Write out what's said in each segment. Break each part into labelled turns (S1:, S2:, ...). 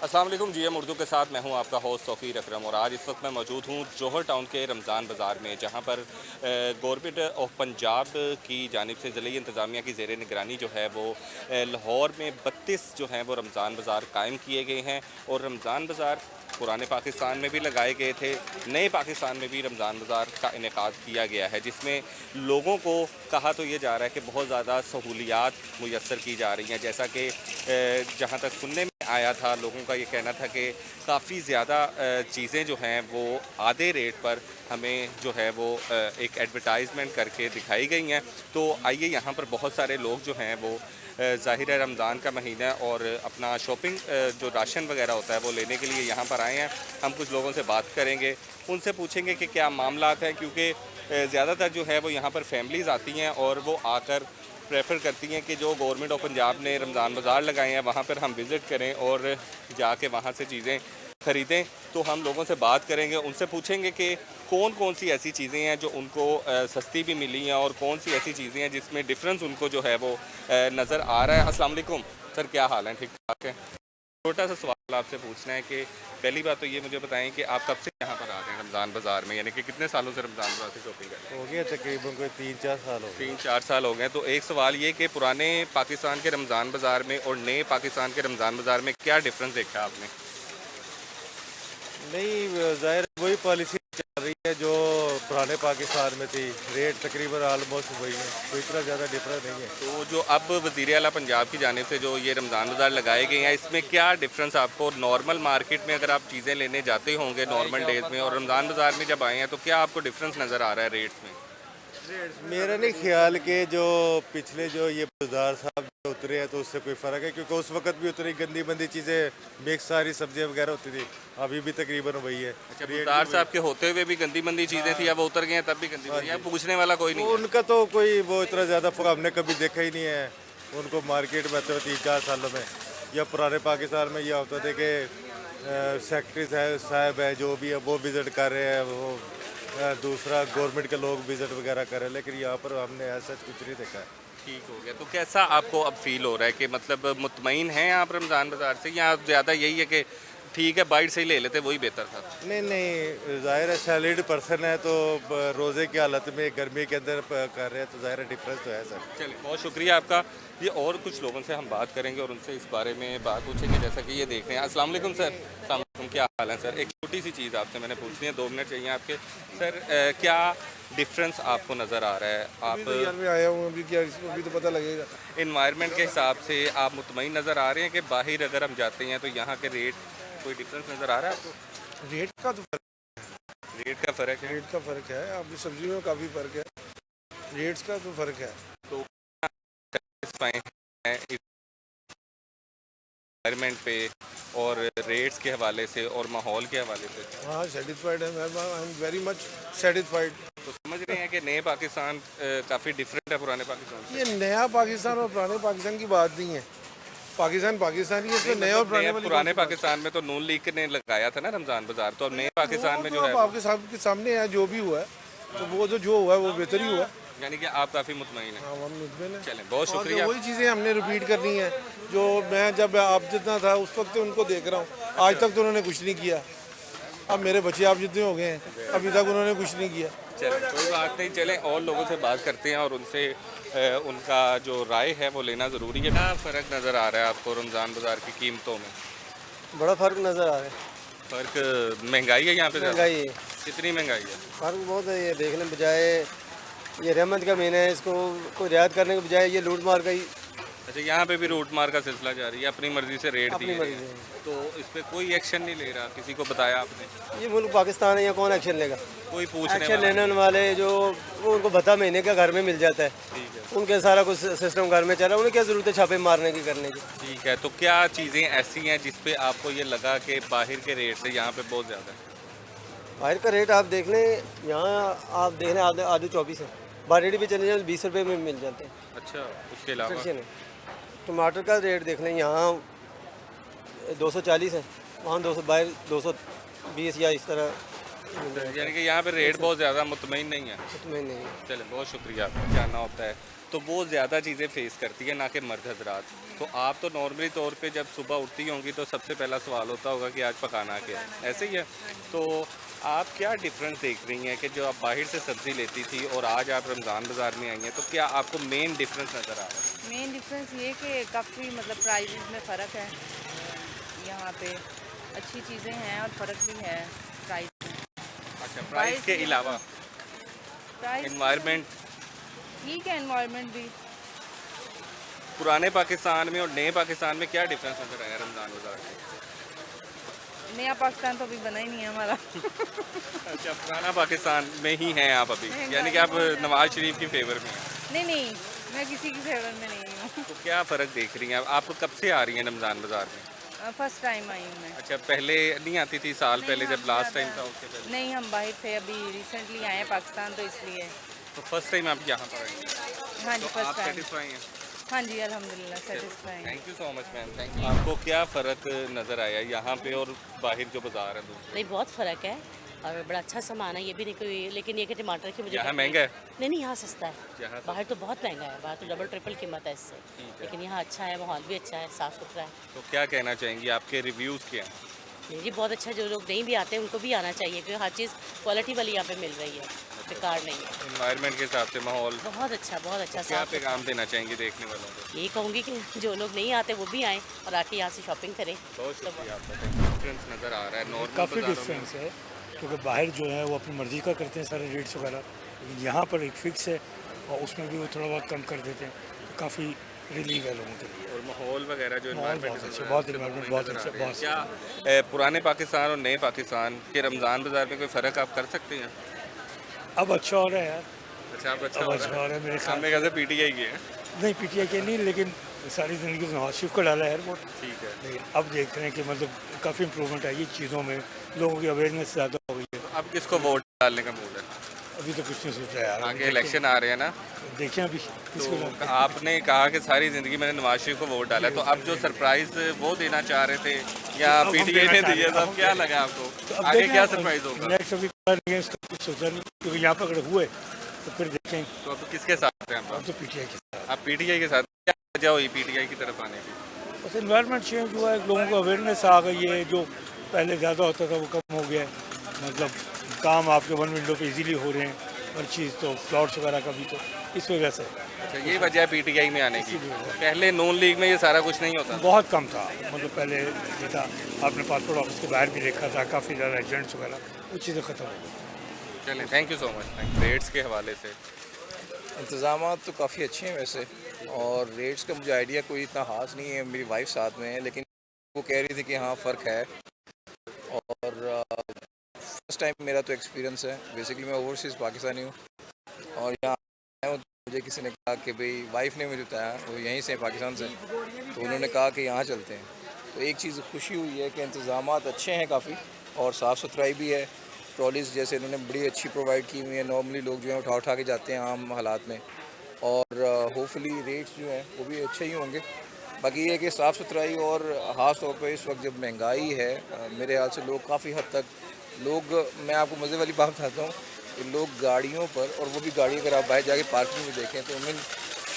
S1: अस्सलाम वालेकुम। जीएम उर्दू के साथ मैं हूं आपका होस्ट तौकीर अकरम और आज इस वक्त मैं मौजूद हूं जौहर टाउन के रमज़ान बाज़ार में, जहां पर गवर्नमेंट ऑफ पंजाब की जानिब से ज़िले इंतज़ामिया की ज़ेर निगरानी जो है वो लाहौर में 32 जो हैं वो रमज़ान बाज़ार कायम किए गए हैं। और रमज़ान बाज़ार पुराने पाकिस्तान में भी लगाए गए थे, नए पाकिस्तान में भी रमज़ान बाज़ार का इनेकाद किया गया है, जिसमें लोगों को कहा तो ये जा रहा है कि बहुत ज़्यादा सहूलियात मुयस्सर की जा रही हैं। जैसा कि जहाँ तक सुनने में आया था, लोगों का ये कहना था कि काफ़ी ज़्यादा चीज़ें जो हैं वो आधे रेट पर हमें जो है वो एक एडवर्टाइजमेंट करके दिखाई गई हैं। तो आइए, यहाँ पर बहुत सारे लोग जो हैं वो ज़ाहिर है रमज़ान का महीना है और अपना शॉपिंग जो राशन वगैरह होता है वो लेने के लिए यहाँ पर आए हैं। हम कुछ लोगों से बात करेंगे, उनसे पूछेंगे कि क्या मामलात हैं, क्योंकि ज़्यादातर जो है वो यहाँ पर फैमिलीज़ आती हैं और वो आकर प्रेफर करती हैं कि जो गवर्नमेंट ऑफ पंजाब ने रमज़ान बाज़ार लगाए हैं वहाँ पर हम विज़िट करें और जाके वहाँ से चीज़ें ख़रीदें। तो हम लोगों से बात करेंगे, उनसे पूछेंगे कि कौन कौन सी ऐसी चीज़ें हैं जो उनको सस्ती भी मिली हैं और कौन सी ऐसी चीज़ें हैं जिसमें डिफरेंस उनको जो है वो नज़र आ रहा है। अस्सलाम वालेकुम सर, क्या हाल है? ठीक ठाक है। छोटा सा सवाल आपसे पूछना है कि पहली बात तो ये मुझे बताएं कि आप कब से यहाँ पर आ रहे हैं रमज़ान बाज़ार में, यानी कि कितने सालों से रमज़ान बाज़ार से शॉपिंग कर रहे हैं?
S2: हो गया तकरीबन कोई 3-4 साल हो गए।
S1: 3-4 साल हो गए। तो एक सवाल ये कि पुराने पाकिस्तान के रमज़ान बाज़ार में और नए पाकिस्तान के रमज़ान बाज़ार में क्या डिफरेंस देखा आपने?
S2: नहीं, ज़ाहिर है वही पॉलिसी चल रही है जो पुराने पाकिस्तान में थी। रेट तकरीबन ऑलमोस्ट वही है, कोई इतना ज़्यादा डिफरेंस नहीं है।
S1: तो जो अब वज़ीर आला पंजाब की जानिब से जो ये रमज़ान बाज़ार लगाए गए हैं, इसमें क्या डिफरेंस आपको नॉर्मल मार्केट में अगर आप चीज़ें लेने जाते होंगे नॉर्मल डेज़ में और रमज़ान बाज़ार में जब आए हैं, तो क्या आपको डिफरेंस नज़र आ रहा है रेट्स में?
S2: मेरा नहीं ख्याल कि जो पिछले जो ये बाजार साहब जो उतरे हैं तो उससे कोई फ़र्क है, क्योंकि उस वक्त भी उतनी गंदी मंदी चीज़ें, मिक्स सारी सब्जियां वगैरह होती थी, अभी भी तकरीबन वही है।
S1: अच्छा,
S2: रेट
S1: वज़ार
S2: भी
S1: साहब के होते हुए भी गंदी मंदी चीज़ें थी, अब वो उतर गए हैं तब भी गंदी मंदी है, पूछने वाला कोई नहीं है।
S2: उनका तो कोई वो इतना ज़्यादा हमने कभी देखा ही नहीं है उनको मार्केट में। तो 3-4 सालों में या पुराने पाकिस्तान में यह होता था कि सेक्रेटरी साहब है जो भी है वो विज़िट कर रहे हैं, वो दूसरा गवर्नमेंट के लोग विज़िट वगैरह कर रहे हैं, लेकिन यहाँ पर हमने ऐसा कुछ नहीं देखा है।
S1: ठीक हो गया। तो कैसा आपको अब फील हो रहा है कि मतलब मुतमईन हैं आप रमज़ान बाज़ार से, या ज़्यादा यही है कि ठीक है बाइट से ही ले लेते वही बेहतर था?
S2: नहीं नहीं, ज़ाहिर है सैलरीड पर्सन है तो रोज़े की हालत में गर्मी के अंदर कर रहे हैं, तो ज़ाहिर है डिफरेंस तो है सर।
S1: चलिए, बहुत शुक्रिया आपका। ये और कुछ लोगों से हम बात करेंगे और उनसे इस बारे में बात पूछेंगे, जैसा कि ये देख रहे हैं। अस्सलाम वालेकुम सर। अस्सलाम वालेकुम, क्या हाल है सर? एक छोटी सी चीज़ आपसे मैंने पूछनी है, 2 मिनट चाहिए आपके। सर क्या डिफरेंस आपको नज़र आ रहा है?
S3: अभी तो यार मैं आया हूँ, अभी क्या अभी तो पता लगेगा।
S1: इन्वायरमेंट के हिसाब से आप मुतमईन नज़र आ रहे हैं कि बाहर अगर हम जाते हैं तो यहाँ के रेट कोई डिफरेंस नज़र आ रहा है आपको?
S3: रेट का तो
S1: रेट का फ़र्क है?
S3: रेट का फ़र्क है, आपकी सब्जियों में काफ़ी फ़र्क है, रेट्स का तो फ़र्क है।
S1: तो satisfy हैं इन्वायरमेंट पे और रेट्स के हवाले से और माहौल के हवाले से?
S3: हाँ, सेटिस्फाइड है, मैं I am very much satisfied.
S1: तो समझ रहे हैं कि नए पाकिस्तान काफ़ी डिफरेंट है पुराने पाकिस्तान से?
S3: ये नया पाकिस्तान और पुराने पाकिस्तान की बात नहीं है, पाकिस्तान पाकिस्तान ही है, इसमें नया और पुराने वाली
S1: पुराने
S3: कौन सी बात?
S1: पाकिस्तान में तो नून लीग ने लगाया था ना रमज़ान बाज़ार, तो अब नए पाकिस्तान
S3: वो
S1: में
S3: तो
S1: जो है
S3: अब आपके सामने है, जो भी हुआ है तो वो तो जो हुआ है वो बेहतर ही हुआ है।
S1: यानी कि आप काफ़ी मुतमईन हैं।
S3: हाँ, हम मुतमिन हैं।
S1: चलें, बहुत
S3: और
S1: शुक्रिया।
S3: वही चीज़ें हमने रिपीट करनी है जो मैं जब आप जितना था उस वक्त से उनको देख रहा हूँ, आज तक तो उन्होंने कुछ नहीं किया। अब मेरे बच्चे आप जितने हो गए हैं, अभी तक उन्होंने कुछ नहीं किया।
S1: चलें, कोई बात नहीं। चलें और लोगों से बात करते हैं और उनसे उनका जो राय है वो लेना ज़रूरी है। क्या फ़र्क नज़र आ रहा है आपको रमज़ान बाज़ार की कीमतों में?
S4: बड़ा फ़र्क नज़र आ रहा है।
S1: फ़र्क महंगाई है यहाँ पे ज़्यादा?
S4: महंगाई है,
S1: कितनी महंगाई है?
S4: फ़र्क बहुत है। ये देखने बजाय ये रहमत का महीना है, इसको कोई रियायत करने के बजाय ये लूट मार का ही
S1: अच्छा, यहाँ पे भी लूट मार का सिलसिला जारी है, अपनी मर्जी से रेट
S4: अपनी
S1: दिए
S4: मर्जी
S1: हैं।
S4: से।
S1: तो इस पे कोई एक्शन नहीं ले रहा, किसी को बताया आपने?
S4: ये मुल्क पाकिस्तान है, यहाँ कौन एक्शन लेगा?
S1: कोई पूछने
S4: एक्शन
S1: वाला
S4: लेने वाले जो वो उनको भत्ता महीने का घर में मिल जाता है,
S1: ठीक है।
S4: उनके सारा कुछ सिस्टम घर में चल रहा है, उन्हें क्या ज़रूरत है छापे मारने की करने की?
S1: ठीक है, तो क्या चीज़ें ऐसी हैं जिस पे आपको ये लगा कि बाहर के रेट से यहाँ पे बहुत ज़्यादा है?
S4: बाहर का रेट आप देख लें, यहाँ आप देख लें आधे आधे 24 है, बाहर रेट भी चले जाए 20 रुपये में मिल जाते हैं।
S1: अच्छा, उसके अलावा
S4: सेक्शन है। टमाटर का रेट देख लें, यहाँ 240 है, वहाँ 222 220 या इस तरह
S1: यानी कि यहाँ पे रेट बहुत ज़्यादा मुतमईन नहीं है।
S4: मैं नहीं।
S1: चले, बहुत शुक्रिया। जानना होता है तो वो ज़्यादा चीज़ें फेस करती है, ना कि मर्द हजरात। तो आप तो नॉर्मली तौर पे जब सुबह उठती होंगी तो सबसे पहला सवाल होता होगा कि आज पकाना क्या है, ऐसे ही है। तो आप क्या डिफरेंस देख रही हैं कि जो आप बाहर से सब्ज़ी लेती थी और आज आप रमज़ान बाज़ार में आई हैं, तो क्या आपको मेन डिफरेंस नज़र आ रहा है?
S5: मेन डिफरेंस ये कि काफ़ी मतलब प्राइसेस में फ़र्क है। यहाँ पे अच्छी चीज़ें हैं और फ़र्क भी है प्राइस में।
S1: अच्छा, प्राइस के अलावा
S5: प्राइस
S1: इन्वायरमेंट
S5: ठीक है, एनवायरनमेंट भी।
S1: पुराने पाकिस्तान में और नए पाकिस्तान में क्या डिफरेंस नज़र आया रमज़ान बाज़ार में?
S5: नया पाकिस्तान तो अभी बना ही नहीं है हमारा।
S1: अच्छा, पुराना पाकिस्तान में ही हैं आप अभी, यानी कि आप नवाज शरीफ की फेवर में हैं।
S5: नहीं, मैं किसी की फेवर में नहीं हूँ।
S1: तो क्या फ़र्क देख रही हैं आप कब से आ रही हैं रमज़ान बाज़ार में?
S5: फर्स्ट टाइम आई हूँ मैं।
S1: अच्छा, पहले नहीं आती थी? साल
S5: नहीं,
S1: पहले
S5: हम
S1: जब लास्ट
S5: ज़्यादा-
S1: टाइम था उसके पहले?
S5: नहीं, हम बाहर थे, अभी रिसेंटली आए हैं पाकिस्तान, तो इसलिए।
S1: तो फर्स्ट टाइम आप यहाँ पर आई हैं,
S5: हाँ जी,
S1: तो
S5: फर्स्ट
S1: आप
S5: टाइम।
S1: सेटिस्फाई हैं?
S5: हाँ जी, अल्हम्दुलिल्लाह satisfying.
S1: Thank you so much ma'am, thank you. आपको क्या फ़र्क नज़र आया यहाँ पे और बाहर जो बाज़ार है दूसरे?
S6: नहीं, बहुत फ़र्क है और बड़ा अच्छा सामान है, ये भी नहीं कोई, लेकिन ये कि टमाटर की मुझे
S1: यहाँ महंगा है?
S6: नहीं, यहाँ सस्ता है।
S1: यहाँ सस्ता।
S6: बाहर तो बहुत महंगा है, बाहर तो डबल ट्रिपल कीमत है इससे,
S1: ठीक है।
S6: लेकिन यहाँ अच्छा है, माहौल भी अच्छा है, साफ़ सुथरा है।
S1: तो क्या कहना चाहेंगी, आपके रिव्यूज़ क्या हैं?
S6: ये बहुत अच्छा, जो लोग नहीं भी आते हैं उनको भी आना चाहिए, क्योंकि हर चीज़ क्वालिटी वाली यहाँ पे मिल रही है, बेकार नहीं है।
S1: इन्वायरमेंट के हिसाब से माहौल
S6: बहुत अच्छा, बहुत अच्छा।
S1: क्या
S6: साफ
S1: पैगाम देना चाहेंगे देखने वालों को?
S6: यही कहूँगी कि जो लोग नहीं आते वो भी आएँ और आके यहाँ से शॉपिंग करें।
S1: बहुत शुक्रिया आपका, डिफरेंस नज़र आ रहा है नॉर्मल
S7: काफ़ी
S1: बाज़ारों में।
S7: डिफरेंस है, क्योंकि बाहर जो है वो अपनी मर्ज़ी का करते हैं सारे रेट्स वगैरह, लेकिन यहाँ पर एक फ़िक्स है और उसमें भी वो थोड़ा बहुत कम कर देते हैं, तो काफ़ी रिलीव है लोगों के लिए।
S1: और माहौल वगैरह जो
S7: माहौल
S1: environment
S7: बहुत
S1: नज़र
S7: अच्छा,
S1: आ
S7: बहुत
S1: रहा है,
S7: environment
S1: उससे
S7: बहुत
S1: नज़र आ
S7: अच्छा,
S1: रहा है।
S7: बहुत
S1: क्या पुराने पाकिस्तान और नए पाकिस्तान के रमज़ान बाज़ार में कोई फ़र्क आप कर सकते हैं?
S7: अब अच्छा हो रहा है यार,
S1: अच्छा, आप अच्छा
S7: अब
S1: हो
S7: अच्छा
S1: रहा
S7: हो रहा है मेरे
S1: है।
S7: ख्याल
S1: सामने कैसे पीटीआई की है?
S7: नहीं पीटीआई के नहीं, लेकिन सारी ज़िंदगी तो नवाज शरीफ को डाला है एयरपोर्ट,
S1: ठीक है।
S7: लेकिन अब देख रहे हैं कि मतलब काफ़ी इंप्रूवमेंट आई है चीज़ों में, लोगों की अवेयरनेस ज़्यादा हो गई है।
S1: अब किसको वोट डालने का मूड है?
S7: अभी तो कुछ नहीं सोचा यार,
S1: आगे इलेक्शन आ रहे हैं ना,
S7: देखें अभी किसको
S1: तो
S7: डालते हैं।
S1: आपने कहा कि सारी ज़िंदगी मैंने नवाज शरीफ को वोट डाला है, तो अब जो सरप्राइज़ वो देना चाह रहे थे या
S7: अब हम
S1: पीटीआई
S7: देना
S1: ने
S7: चाह
S1: दिया
S7: रहे
S1: था,
S7: हैं,
S1: अब
S7: अब
S1: क्या
S7: हम
S1: लगा आपको?
S7: तो अब
S1: आगे
S7: देखें,
S1: क्या
S7: अब
S1: सरप्राइज़ होगा?
S7: नेक्स्ट अभी कर रहे हैं, इसका कुछ सोचा नहीं, क्योंकि यहाँ पर अगर हुए तो फिर देखें।
S1: तो अब किसके साथ हैं
S7: अब
S1: आप?
S7: तो पीटीआई के साथ
S1: आप पीटीआई के साथ? क्या वजह हुई पीटीआई की तरफ आने की?
S7: बस इन्वायरमेंट चेंज हुआ है, लोगों को अवेयरनेस आ गई है, जो पहले ज़्यादा होता था वो कम हो गया है, मतलब काम आपके वन विंडो पे इजीली हो रहे हैं, हर चीज़ तो प्लॉट्स वगैरह का भी, तो इस वजह से
S1: अच्छा, ये वजह है पीटीआई में आने की।
S7: इसीलिए हुआ।
S1: पहले नून लीग में ये सारा कुछ नहीं होता था।
S7: बहुत कम था, मतलब पहले ये था आपने पासपोर्ट ऑफिस के बाहर भी देखा था, काफ़ी ज़्यादा एजेंट्स वगैरह, वो चीज़ें ख़त्म हो गई।
S1: चलें, thank you so much. Rates के हवाले से
S8: इंतज़ाम तो काफ़ी अच्छे हैं वैसे, और रेट्स का मुझे आइडिया कोई इतना ख़ास नहीं है, मेरी वाइफ साथ में है, लेकिन वो कह रही थी कि हाँ फ़र्क है। और फर्स्ट टाइम मेरा तो एक्सपीरियंस है, बेसिकली मैं ओवरसीज़ पाकिस्तानी हूँ और यहाँ आया हूँ, तो मुझे किसी ने कहा कि भाई, वाइफ ने मुझे बताया, वो यहीं से पाकिस्तान से, तो उन्होंने कहा कि यहाँ चलते हैं। तो एक चीज़ खुशी हुई है कि इंतज़ाम अच्छे हैं काफ़ी, और साफ़ सुथराई भी है। ट्रॉलीज़ जैसे इन्होंने बड़ी अच्छी प्रोवाइड की हुई है, नॉर्मली लोग जो है उठा उठा के जाते हैं आम हालात में, और होपफुली रेट्स जो हैं वो भी अच्छे ही होंगे। बाकी ये है कि साफ़ सुथराई, और ख़ास तौर पर इस वक्त जब महंगाई है, मेरे ख्याल से लोग काफ़ी हद तक मैं आपको मज़े वाली बात बताता हूँ कि लोग गाड़ियों पर, और वो भी गाड़ी अगर आप बाहर जाके पार्किंग में देखें तो उनमें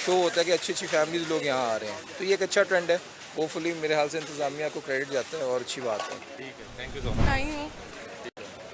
S8: शो होता है कि अच्छी अच्छी फैमिलीज़ लोग यहाँ आ रहे हैं, तो ये एक अच्छा ट्रेंड है। होपफुली मेरे हाल से इंतज़ामिया को क्रेडिट जाता है और अच्छी बात है।
S1: ठीक है, थैंक यू सो मच।
S9: आई हूँ,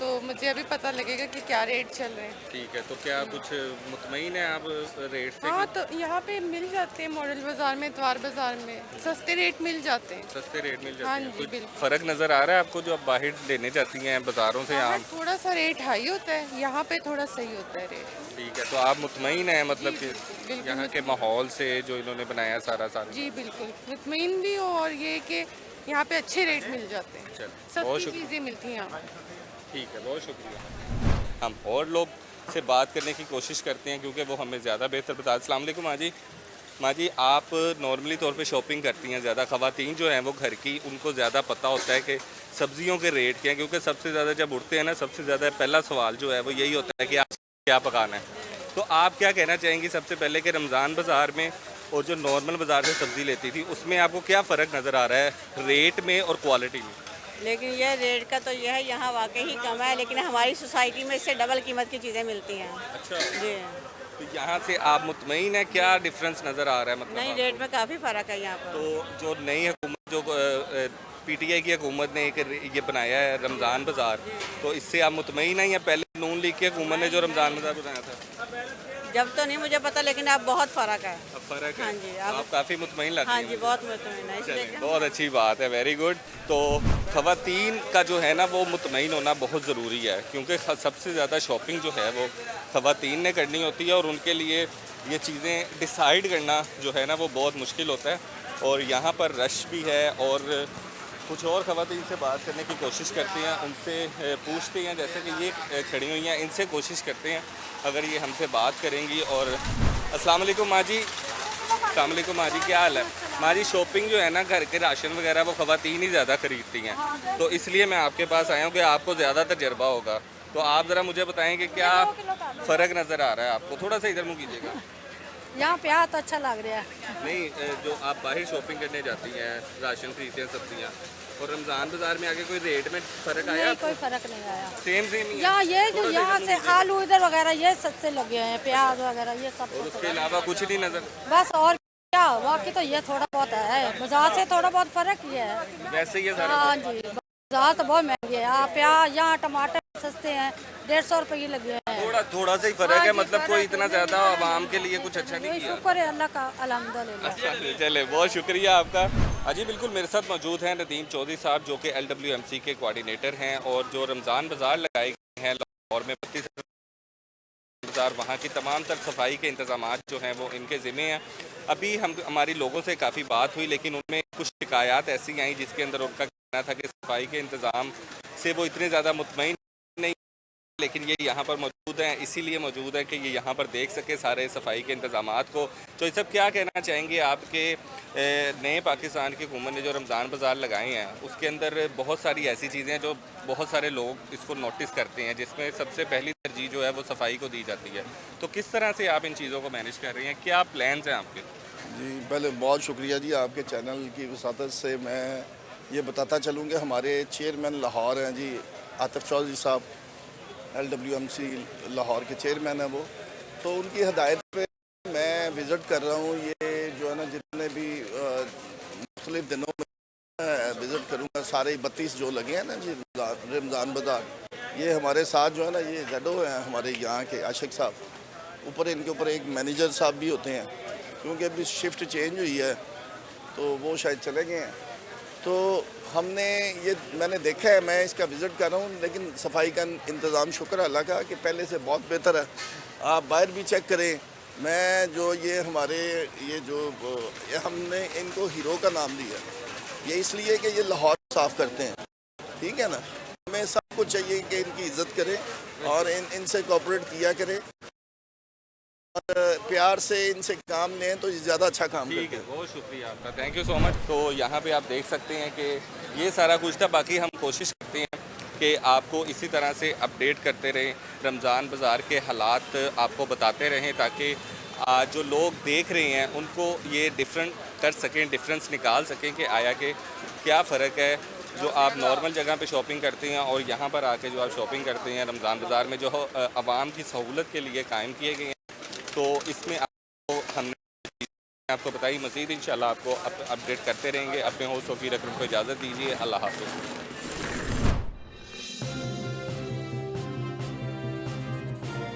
S9: तो मुझे अभी पता लगेगा कि क्या रेट चल रहे हैं।
S1: ठीक है, तो क्या कुछ मुतमईन है आप रेट से?
S9: हाँ, तो यहाँ पे मिल जाते हैं, मॉडल बाज़ार में, इतवार बाज़ार में सस्ते रेट मिल जाते हैं।
S1: सस्ते रेट मिल
S9: हाँ
S1: जाते हैं?
S9: जी,
S1: कुछ
S9: बिल्कुल।
S1: फ़र्क नज़र आ रहा है आपको जो आप बाहर लेने जाती हैं बाज़ारों से
S9: बाहर
S1: आम?
S9: थोड़ा सा रेट हाई होता है, यहाँ पे थोड़ा सही होता है रेट।
S1: ठीक है, तो आप मुतमईन हैं मतलब कि
S9: बिल्कुल
S1: यहाँ के माहौल से जो इन्होंने बनाया सारा?
S9: जी बिल्कुल, मुतमईन भी हो, और ये कि यहाँ पे अच्छे रेट मिल जाते हैं,
S1: चल, बहुत
S9: सस्ती
S1: शुक्रिया।
S9: चीज़ें मिलती हैं यहाँ।
S1: ठीक है, बहुत शुक्रिया। हम और लोग से बात करने की कोशिश करते हैं क्योंकि वो हमें ज़्यादा बेहतर बता। अस्सलाम वालेकुम माँ जी, आप नॉर्मली तौर पे शॉपिंग करती हैं ज़्यादा, ख़वातीन जो हैं वो घर की, उनको ज़्यादा पता होता है कि सब्ज़ियों के रेट क्या हैं, क्योंकि सबसे ज़्यादा जब उठते हैं ना, सबसे ज़्यादा पहला सवाल जो है वो यही होता है कि आज क्या पकाना है। तो आप क्या कहना चाहेंगी सबसे पहले कि रमज़ान बाज़ार में और जो नॉर्मल बाज़ार से सब्ज़ी लेती थी उसमें आपको क्या फ़र्क नज़र आ रहा है रेट में और क्वालिटी में?
S10: लेकिन ये रेट का तो ये है, यहाँ वाकई ही कम है, लेकिन हमारी सोसाइटी में इससे डबल कीमत की चीज़ें मिलती हैं।
S1: अच्छा,
S10: जी
S1: तो यहाँ से आप मुतमईन है? क्या डिफरेंस नज़र आ रहा है मतलब
S10: नहीं,
S1: आपको?
S10: रेट में काफ़ी फ़र्क है यहाँ पर।
S1: तो जो नई हुकूमत जो पीटीआई की हुकूमत ने एक ये बनाया है रमज़ान बाज़ार, तो इससे आप मुतमईन हैं या पहले नून लीग की हुकूमत ने जो रमज़ान बाज़ार बनाया था?
S10: जब तो नहीं मुझे पता, लेकिन अब बहुत फ़र्क है।
S1: अब फ़र्क है?
S10: हाँ जी,
S1: तो आप काफ़ी मुतमईन लगती
S10: हाँ
S1: हैं
S10: जी,
S1: मुझे।
S10: बहुत मुतमईन है इसलिए
S1: चलिए, बहुत अच्छी बात है, वेरी गुड। तो ख़वातीन का जो है ना वो मुतमईन होना बहुत ज़रूरी है, क्योंकि सबसे ज़्यादा शॉपिंग जो है वो ख़वातीन ने करनी होती है और उनके लिए ये चीज़ें डिसाइड करना जो है ना वो बहुत मुश्किल होता है। और यहाँ पर रश भी है और कुछ और ख़वातीन से बात करने की कोशिश करते हैं, उनसे पूछते हैं, जैसे कि ये खड़ी हुई हैं, इनसे कोशिश करते हैं अगर ये हमसे बात करेंगी। और अस्सलाम वालेकुम माँ जी। अस्सलाम वालेकुम माँ जी, क्या हाल है? माँ जी, शॉपिंग जो है ना घर के राशन वगैरह वो ख़वातीन ही ज़्यादा ख़रीदती हैं, तो इसलिए मैं आपके पास आया हूँ कि आपको ज़्यादा तजर्बा होगा, तो आप ज़रा मुझे बताएं कि क्या फ़र्क नज़र आ रहा है आपको? थोड़ा सा इधर मुँह कीजिएगा।
S11: यहाँ प्याज तो अच्छा लग रहा है।
S1: नहीं, जो आप बाहर शॉपिंग करने जाती हैं, राशन खरीदते हैं, सब्जियाँ, और रमज़ान बाज़ार में आके कोई रेट में फ़र्क आया?
S11: नहीं, कोई फ़र्क नहीं आया।
S1: सेम ही है?
S11: यहाँ ये जो
S1: थोड़ा सा
S11: यहाँ
S1: इधर
S11: से
S1: मुँह कीजिएगा।
S11: आलू इधर वगैरह ये सस्ते लगे हैं, प्याज वगैरह ये सब
S1: और
S11: कुछ
S1: उसके अलावा कुछ नहीं नज़र?
S11: बस। और क्या, बाकी तो ये थोड़ा बहुत है, बाजार से थोड़ा बहुत फ़र्क ही है।
S1: वैसे ये सारा
S11: हाँ जी, बाजार तो बहुत महंगे है। यहाँ प्याज, यहाँ टमाटर सस्ते हैं, 150 रुपये ही लगे हैं।
S1: थोड़ा सा ही फ़र्क
S11: हाँ
S1: है,
S11: जी,
S1: मतलब कोई
S11: फ़र्क
S1: इतना
S11: है।
S1: ज़्यादा आवाम के लिए कुछ अच्छा नहीं
S11: यही
S1: किया।
S11: शुक्र है अल्लाह का, अल्हम्दुलिल्लाह।
S1: अच्छा, चले, बहुत शुक्रिया आपका। अजी बिल्कुल, मेरे साथ मौजूद हैं नदीम चौधरी साहब, जो कि LWMC के कोऑर्डिनेटर हैं, और जो रमज़ान बाज़ार लगाए गए हैं लाहौर में 32 बाज़ार, वहाँ की तमाम तर सफाई के इंतज़ामात जो हैं वो इनके ज़िम्मे हैं। अभी हमारी लोगों से काफ़ी बात हुई, लेकिन उनमें कुछ शिकायत ऐसी आई जिसके अंदर उनका कहना था कि सफाई के इंतज़ाम से वो इतने ज़्यादा मुतमईन नहीं, लेकिन ये यहाँ पर मौजूद हैं, इसीलिए मौजूद है कि ये यहाँ पर देख सके सारे सफाई के इंतज़ामात को। तो ये सब क्या कहना चाहेंगे आपके नए पाकिस्तान की हुकूमत ने जो रमज़ान बाज़ार लगाए हैं, उसके अंदर बहुत सारी ऐसी चीज़ें हैं जो बहुत सारे लोग इसको नोटिस करते हैं, जिसमें सबसे पहली तरजीह जो है वो सफाई को दी जाती है। तो किस तरह से आप इन चीज़ों को मैनेज कर रही हैं? क्या प्लान्स हैं आपके?
S12: जी, पहले बहुत शुक्रिया जी, आपके चैनल की वसातत से मैं ये बताता चलूँ कि हमारे चेयरमैन लाहौर हैं जी, आतिफ चौधरी साहब, LWMC लाहौर के चेयरमैन हैं वो, तो उनकी हदायत पे मैं विज़िट कर रहा हूँ। ये जो है ना जितने भी मुख्तलिफ दिनों में विज़िट करूँगा, सारे 32 जो लगे हैं ना जी रमज़ान बाज़ार, ये हमारे साथ जो है ना ये ZO हैं हमारे यहाँ के आशिक साहब, ऊपर इनके ऊपर एक मैनेजर साहब भी होते हैं, क्योंकि अभी शिफ्ट चेंज हुई है तो वो शायद चले गए हैं। तो हमने ये मैंने देखा है, मैं इसका विज़िट कर रहा हूँ, लेकिन सफाई का इंतज़ाम शुक्र अल्लाह का कि पहले से बहुत बेहतर है। आप बाहर भी चेक करें, मैं जो ये हमारे ये हमने इनको हीरो का नाम दिया, ये इसलिए कि ये लाहौर साफ़ करते हैं, ठीक है ना। हमें सबको चाहिए कि इनकी इज़्ज़त करें और इनसे कोऑपरेट किया करें और प्यार से इनसे काम लें तो ज़्यादा अच्छा काम
S1: ठीक
S12: करते
S1: है,
S12: हैं।
S1: बहुत शुक्रिया आपका, थैंक यू सो मच। तो यहाँ पे आप देख सकते हैं कि ये सारा कुछ था। बाकी हम कोशिश करते हैं कि आपको इसी तरह से अपडेट करते रहें, रमज़ान बाज़ार के हालात आपको बताते रहें, ताकि जो लोग देख रहे हैं उनको ये डिफरेंट कर सकें, डिफरेंस निकाल सकें कि आया कि क्या फ़र्क है जो आप नॉर्मल जगह पे शॉपिंग करते हैं और यहाँ पर आके जो आप शॉपिंग करते हैं रमज़ान बाज़ार में, जो आवाम की सहूलत के लिए कायम किए गए हैं। तो इसमें आपको हमने आपको बताई, मज़ीद इंशाल्लाह आपको अपडेट करते रहेंगे। अपने होस्ट सोफी रकरम को इजाज़त दीजिए, अल्लाह हाफ़िज़।